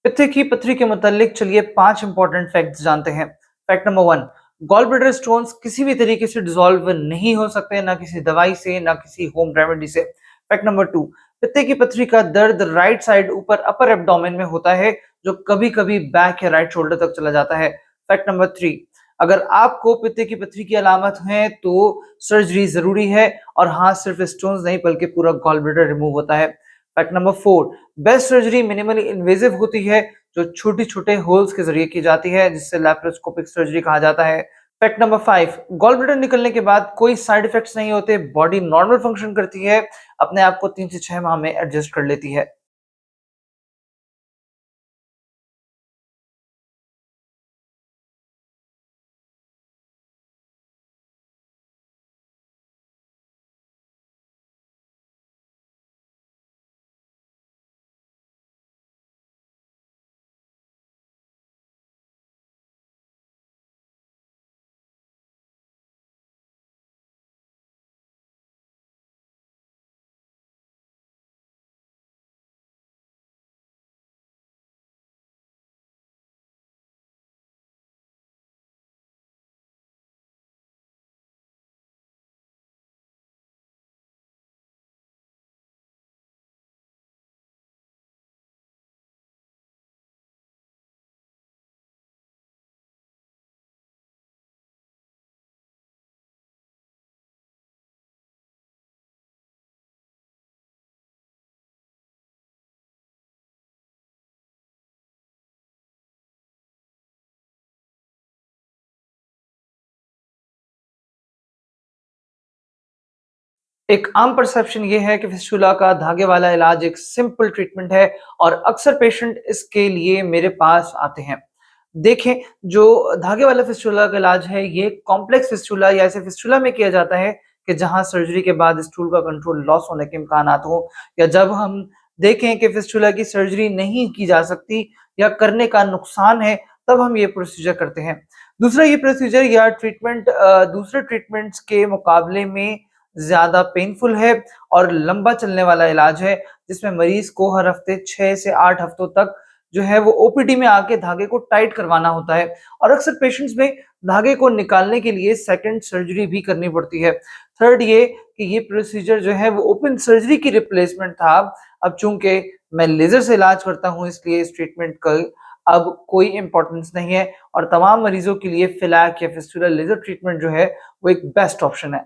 पित्ते की पथरी के मुतालिक चलिए 5 इंपॉर्टेंट फैक्ट्स जानते हैं। Fact number 1, gall bladder stones किसी भी तरीके से डिसॉल्व नहीं हो सकते, ना किसी दवाई से, ना किसी होम रेमेडी से। फैक्ट नंबर 2, पित्ते की पथरी का दर्द राइट साइड ऊपर अपर एब्डोमेन में होता है, जो कभी-कभी बैक या राइट शोल्डर तक चला जाता है। फैक्ट नंबर 3, अगर आपको पित्ते की पथरी की अलामत है तो सर्जरी ज़रूरी है, और हाँ, सिर्फ स्टोन्स नहीं बल्कि पूरा गॉल ब्लैडर रिमूव होता है। Fact number 4, best surgery minimally invasive होती है, जो छोटे-छोटे होल्स के ज़रिए की जाती है, जिसे लैप्रोस्कोपिक सर्जरी कहा जाता है। फैक्ट नंबर 5, गॉल ब्लैडर निकलने के बाद कोई साइड इफेक्ट्स नहीं होते, बॉडी नॉर्मल फंक्शन करती है, अपने आप को 3 से 6 माह में एडजस्ट कर लेती है। एक आम परसेप्शन ये है कि फिस्टुला का धागे वाला इलाज एक सिंपल ट्रीटमेंट है, और अक्सर पेशेंट इसके लिए मेरे पास आते हैं। देखें, जो धागे वाला फिस्टुला का इलाज है, ये कॉम्प्लेक्स फिस्टुला या ऐसे फिस्टुला में किया जाता है कि जहाँ सर्जरी के बाद स्टूल का कंट्रोल लॉस होने के इम्कानात हो, या जब हम देखें कि फिस्टुला की सर्जरी नहीं की जा सकती या करने का नुकसान है, तब हम ये प्रोसीजर करते हैं। दूसरा, ये प्रोसीजर या ट्रीटमेंट दूसरे ट्रीटमेंट्स के मुकाबले में ज़्यादा पेनफुल है और लंबा चलने वाला इलाज है, जिसमें मरीज़ को हर हफ्ते 6 से 8 हफ्तों तक जो है वो ओपीडी में आके धागे को टाइट करवाना होता है, और अक्सर पेशेंट्स में धागे को निकालने के लिए सेकंड सर्जरी भी करनी पड़ती है। थर्ड, ये कि ये प्रोसीजर जो है वो ओपन सर्जरी की रिप्लेसमेंट था। अब चूँकि मैं लेज़र से इलाज करता हूँ, इसलिए इस ट्रीटमेंट का अब कोई इम्पोर्टेंस नहीं है, और तमाम मरीज़ों के लिए फ़िलैक या फिस्टुला लेज़र ट्रीटमेंट जो है वो एक बेस्ट ऑप्शन है।